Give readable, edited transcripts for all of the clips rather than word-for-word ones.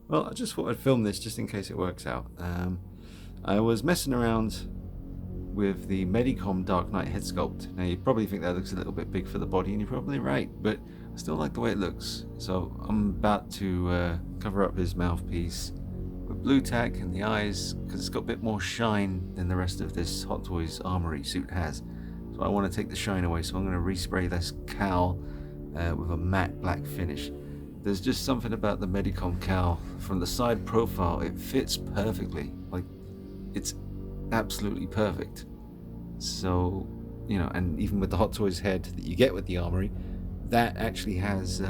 Well, I just thought I'd film this just in case it works out. I was messing around with the Medicom Dark Knight head sculpt. Now, you probably think that looks a little bit big for the body, and you're probably right, but I still like the way it looks. So I'm about to cover up his mouthpiece with blue tack and the eyes, because it's got a bit more shine than the rest of this Hot Toys Armory suit has. So I want to take the shine away, so I'm going to respray this cowl with a matte black finish. There's just something about the Medicom cowl from the side profile. It fits perfectly. Like, it's absolutely perfect. So, and even with the Hot Toys head that you get with the Armory, that actually has,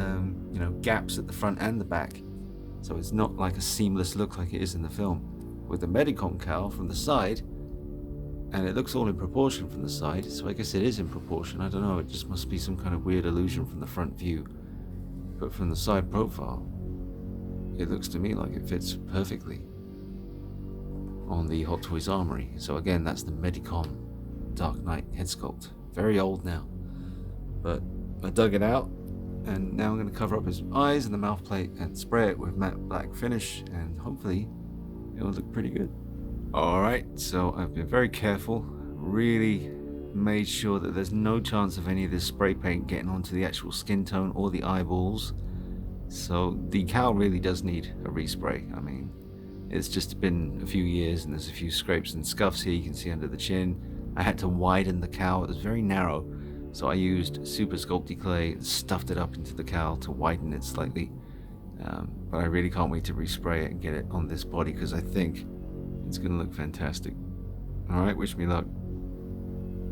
gaps at the front and the back. So it's not like a seamless look like it is in the film. With the Medicom cowl from the side, and it looks all in proportion from the side, so I guess it is in proportion. I don't know, it just must be some kind of weird illusion from the front view. But from the side profile, it looks to me like it fits perfectly on the Hot Toys Armory. So again, that's the Medicom Dark Knight head sculpt. Very old now. But I dug it out, and now I'm going to cover up his eyes and the mouth plate and spray it with matte black finish, and hopefully it'll look pretty good. Alright, so I've been very careful, really made sure that there's no chance of any of this spray paint getting onto the actual skin tone or the eyeballs. So the cowl really does need a respray. I mean, it's just been a few years and there's a few scrapes and scuffs here you can see under the chin. I had to widen the cowl, it was very narrow, so I used super sculpty clay and stuffed it up into the cowl to widen it slightly. But I really can't wait to respray it and get it on this body, because I think it's going to look fantastic. Alright, wish me luck.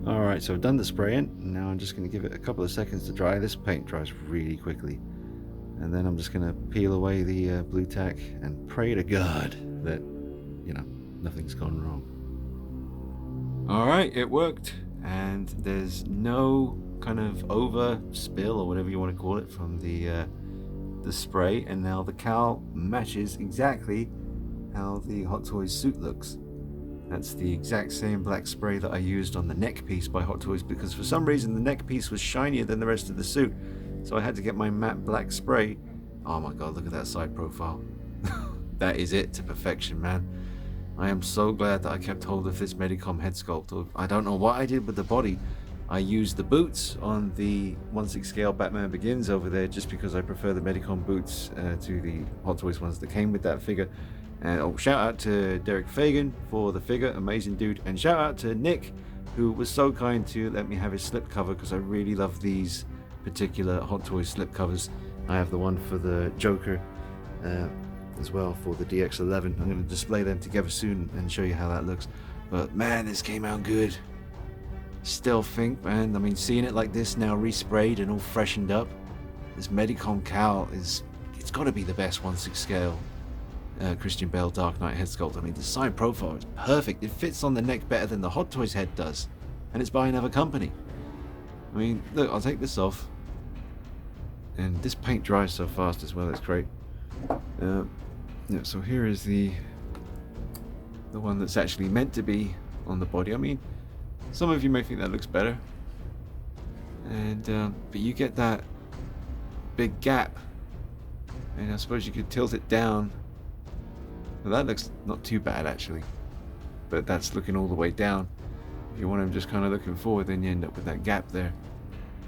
Alright, so I've done the spraying. Now I'm just going to give it a couple of seconds to dry. This paint dries really quickly. And then I'm just going to peel away the blue tack and pray to God that, nothing's gone wrong. Alright, it worked. And there's no kind of over spill or whatever you want to call it from the spray. And now the cowl matches exactly how the Hot Toys suit looks. That's the exact same black spray that I used on the neck piece by Hot Toys, because for some reason the neck piece was shinier than the rest of the suit, so I had to get my matte black spray. Oh my god, look at that side profile. That is it to perfection, man. I am so glad that I kept hold of this Medicom head sculpt. I don't know what I did with the body. I used the boots on the 1/6 scale Batman Begins over there just because I prefer the Medicom boots to the Hot Toys ones that came with that figure. And shout out to Derek Fagan for the figure, amazing dude. And shout out to Nick, who was so kind to let me have his slip cover, because I really love these particular Hot Toys slip covers. I have the one for the Joker as well for the DX11. I'm going to display them together soon and show you how that looks. But man, this came out good. Still think, man, I mean, seeing it like this now, resprayed and all freshened up, this Medicom cowl it's got to be the best 1/6 scale Christian Bale Dark Knight head sculpt. I mean, the side profile is perfect. It fits on the neck better than the Hot Toys head does, and it's by another company. I mean, look, I'll take this off, and this paint dries so fast as well. It's great. So here is the one that's actually meant to be on the body. I mean, some of you may think that looks better, and but you get that big gap, and I suppose you could tilt it down. Well, that looks not too bad actually, but that's looking all the way down. If you want him just kind of looking forward, then you end up with that gap there.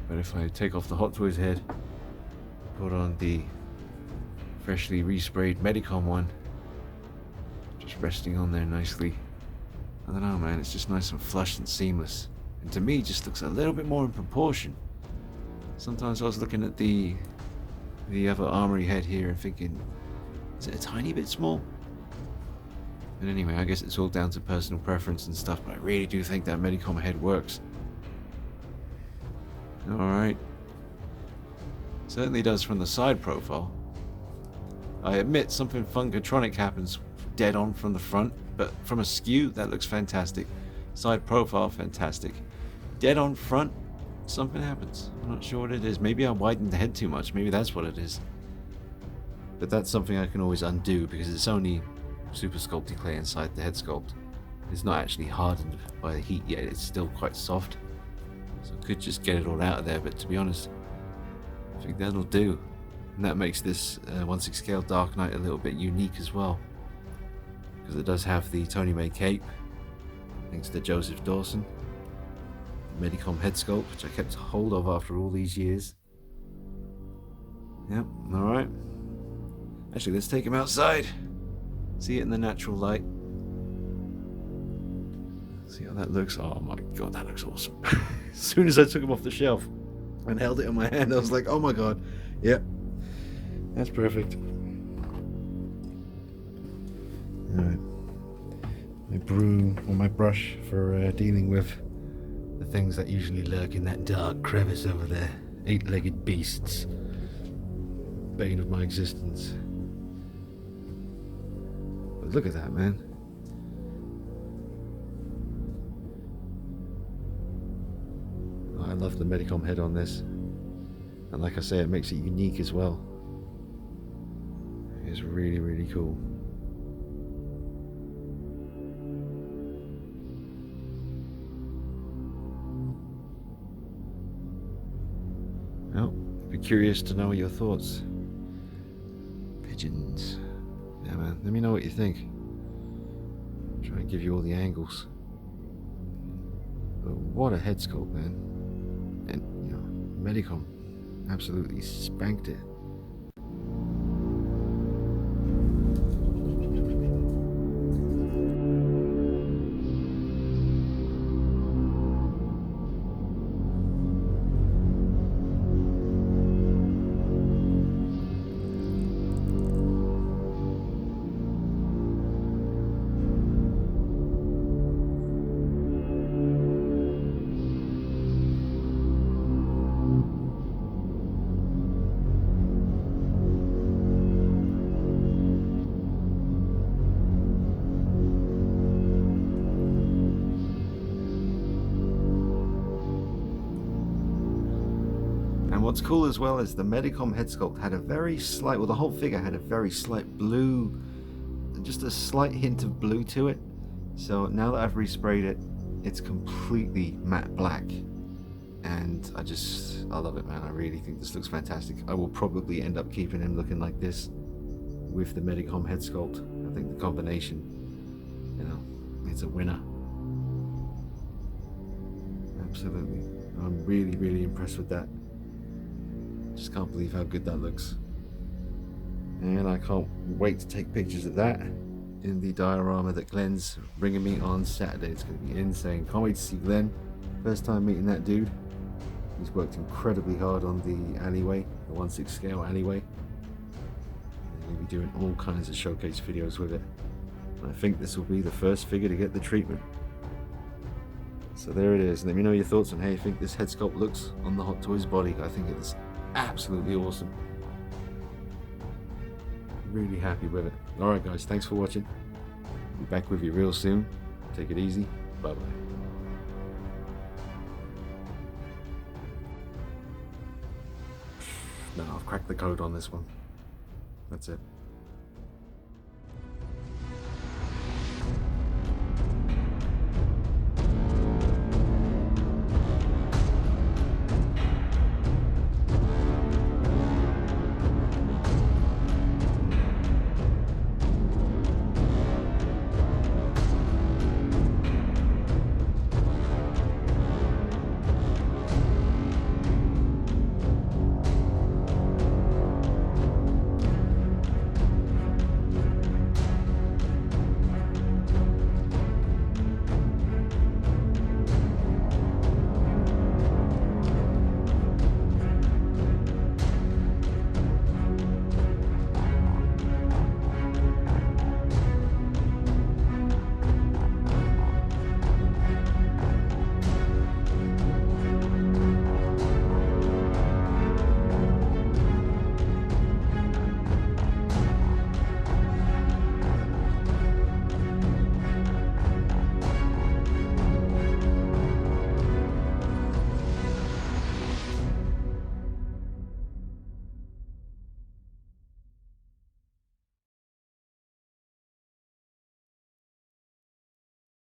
But if I take off the Hot Toys head, put on the freshly resprayed Medicom one, just resting on there nicely. I don't know, man, it's just nice and flush and seamless, and to me just looks a little bit more in proportion. Sometimes I was looking at the other Armory head here and thinking, is it a tiny bit small? But anyway, I guess it's all down to personal preference and stuff, but I really do think that Medicom head works. Alright. Certainly does from the side profile. I admit something Funkatronic happens dead on from the front, but from a skew, that looks fantastic. Side profile, fantastic. Dead on front, something happens. I'm not sure what it is. Maybe I widened the head too much. Maybe that's what it is. But that's something I can always undo, because it's only super sculpty clay inside the head sculpt. It's not actually hardened by the heat yet. It's still quite soft. So I could just get it all out of there, but to be honest, I think that'll do. And that makes this 1/6 scale Dark Knight a little bit unique as well, because it does have the Tony May cape, thanks to Joseph Dawson. The Medicom head sculpt, which I kept hold of after all these years. Yep, alright. Actually, let's take him outside. See it in the natural light. See how that looks. Oh my god, that looks awesome. As soon as I took him off the shelf and held it in my hand, I was like, oh my god, yep, that's perfect. Alright. My broom or my brush for dealing with the things that usually lurk in that dark crevice over there. 8-legged beasts. Bane of my existence. But look at that, man. I love the Medicom head on this. And like I say, it makes it unique as well. It's really, really cool. Well, I'd be curious to know your thoughts. Pigeons. Yeah, man, let me know what you think. Try and give you all the angles. But what a head sculpt, man. And, you know, Medicom absolutely spanked it. And what's cool as well is the Medicom head sculpt had a very slight, well, the whole figure had a very slight blue, just a slight hint of blue to it. So now that I've resprayed it, it's completely matte black. And I love it, man. I really think this looks fantastic. I will probably end up keeping him looking like this with the Medicom head sculpt. I think the combination, you know, it's a winner. Absolutely. I'm really, really impressed with that. Just can't believe how good that looks. And I can't wait to take pictures of that in the diorama that Glenn's bringing me on Saturday. It's going to be insane. Can't wait to see Glenn. First time meeting that dude. He's worked incredibly hard on the alleyway, the 1/6 scale alleyway. He'll be doing all kinds of showcase videos with it. And I think this will be the first figure to get the treatment. So there it is. Let me know your thoughts on how you think this head sculpt looks on the Hot Toys body. I think it's absolutely awesome. Really happy with it. Alright guys, thanks for watching. I'll be back with you real soon. Take it easy. Bye bye. No, I've cracked the code on this one. That's it.